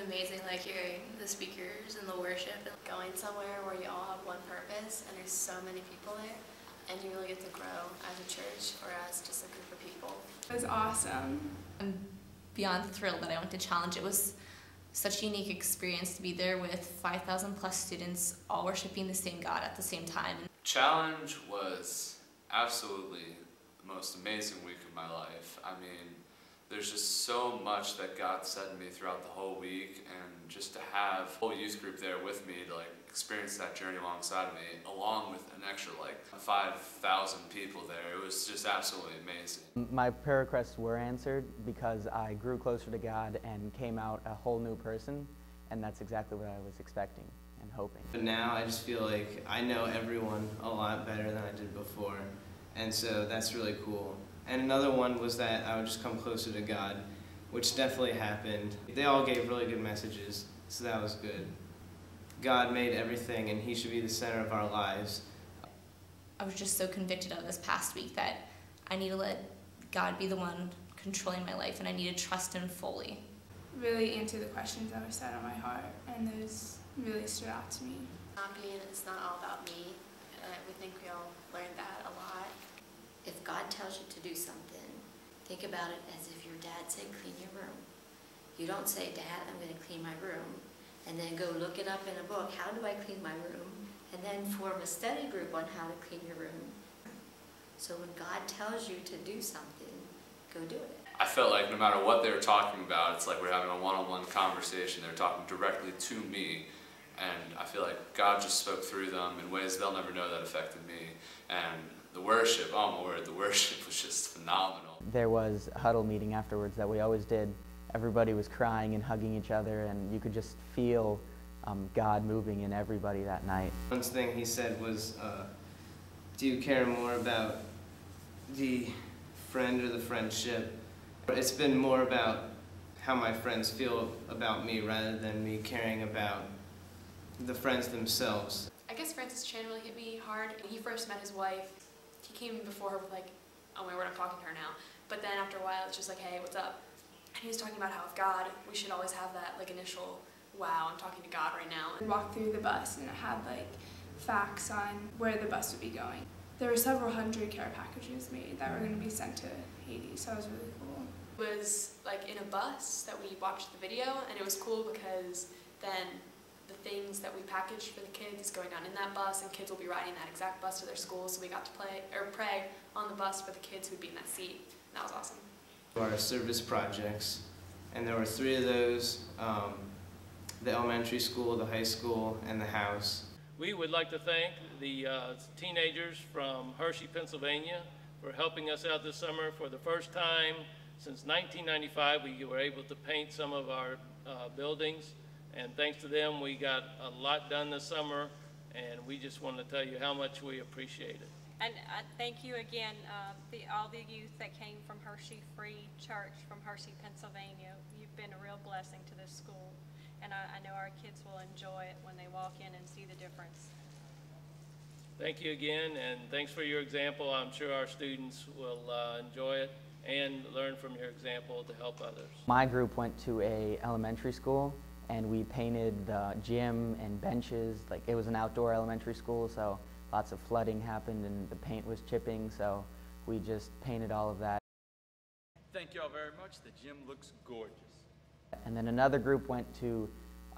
amazing, like hearing the speakers and the worship and going somewhere where you all have one purpose and there's so many people there and you really get to grow as a church or as just a group of people. It was awesome. I'm beyond thrilled that I went to Challenge. It was such a unique experience to be there with 5,000 plus students all worshiping the same God at the same time. Challenge was absolutely the most amazing week of my life. I mean, there's just so much that God said to me throughout the whole week, and just to have a whole youth group there with me to like experience that journey alongside of me, along with an extra like 5,000 people there. It was just absolutely amazing. My prayer requests were answered because I grew closer to God and came out a whole new person, and that's exactly what I was expecting and hoping. But now I just feel like I know everyone a lot better than I did before, and so that's really cool. And another one was that I would just come closer to God, which definitely happened. They all gave really good messages, so that was good. God made everything, and He should be the center of our lives. I was just so convicted of this past week that I need to let God be the one controlling my life, and I need to trust Him fully. Really answer the questions that were set on my heart, and those really stood out to me. It's not all about me. We think we all learned that a lot. If God tells you to do something, think about it as if your dad said clean your room. You don't say, Dad, I'm going to clean my room, and then go look it up in a book, how do I clean my room, and then form a study group on how to clean your room. So when God tells you to do something, go do it. I felt like no matter what they were talking about, it's like we're having a one-on-one conversation. They're talking directly to me, and I feel like God just spoke through them in ways they'll never know that affected me. And the worship, oh my word, the worship was just phenomenal. There was a huddle meeting afterwards that we always did. Everybody was crying and hugging each other, and you could just feel God moving in everybody that night. One thing he said was, do you care more about the friend or the friendship? It's been more about how my friends feel about me rather than me caring about the friends themselves. I guess Francis Chan really hit me hard. When he first met his wife, he came before her with like, oh my word, I'm talking to her now. But then after a while, it's just like, hey, what's up? And he was talking about how with God, we should always have that like initial, wow, I'm talking to God right now. We walked through the bus, and it had like facts on where the bus would be going. There were several hundred care packages made that were going to be sent to Haiti, so it was really cool. It was like in a bus that we watched the video, and it was cool because then the things that we packaged for the kids is going on in that bus, and kids will be riding that exact bus to their school, so we got to pray on the bus for the kids who'd be in that seat, and that was awesome. Our service projects, and there were 3 of those, the elementary school, the high school, and the house. We would like to thank the teenagers from Hershey, Pennsylvania for helping us out this summer. For the first time since 1995, we were able to paint some of our buildings, and thanks to them we got a lot done this summer, and we just want to tell you how much we appreciate it. And thank you again, all the youth that came from Hershey Free Church from Hershey, Pennsylvania. You've been a real blessing to this school, and I know our kids will enjoy it when they walk in and see the difference. Thank you again, and thanks for your example. I'm sure our students will enjoy it and learn from your example to help others. My group went to a elementary school, and we painted the gym and benches. Like, it was an outdoor elementary school, so lots of flooding happened and the paint was chipping, so we just painted all of that. Thank y'all very much. The gym looks gorgeous. And then another group went to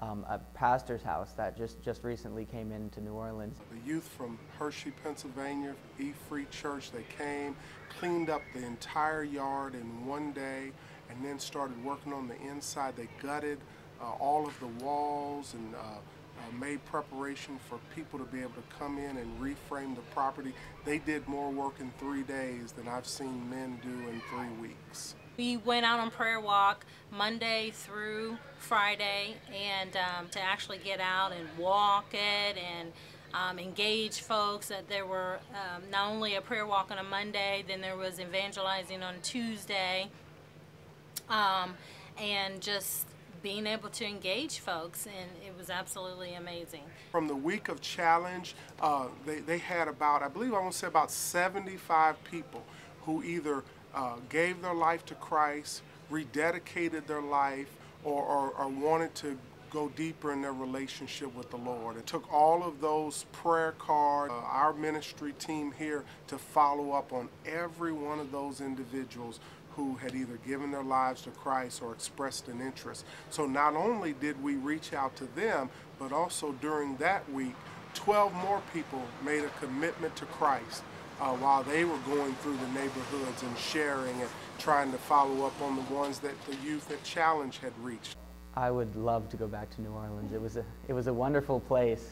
a pastor's house that just recently came into New Orleans. The youth from Hershey, Pennsylvania, Free Church, they came, cleaned up the entire yard in one day, and then started working on the inside. They gutted all of the walls and made preparation for people to be able to come in and reframe the property. They did more work in 3 days than I've seen men do in 3 weeks. We went out on prayer walk Monday through Friday, and to actually get out and walk it and engage folks. That there were not only a prayer walk on a Monday, then there was evangelizing on Tuesday, and just being able to engage folks, and it was absolutely amazing. From the week of challenge, they had about, I believe I want to say about 75 people who either gave their life to Christ, rededicated their life, or wanted to go deeper in their relationship with the Lord. It took all of those prayer cards, our ministry team here, to follow up on every one of those individuals who had either given their lives to Christ or expressed an interest. So not only did we reach out to them, but also during that week, 12 more people made a commitment to Christ while they were going through the neighborhoods and sharing and trying to follow up on the ones that the youth at Challenge had reached. I would love to go back to New Orleans. It was a wonderful place,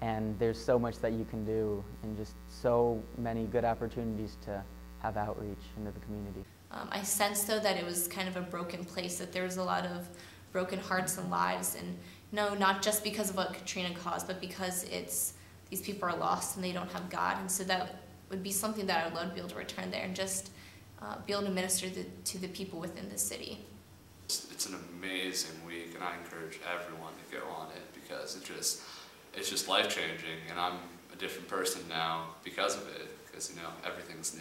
and there's so much that you can do and just so many good opportunities to have outreach into the community. I sensed, though, that it was kind of a broken place, that there was a lot of broken hearts and lives, and no, not just because of what Katrina caused, but because these people are lost and they don't have God, and so that would be something that I would love to be able to return there and just be able to minister to the people within the city. It's an amazing week, and I encourage everyone to go on it because it's just life-changing, and I'm a different person now because of it, because everything's new.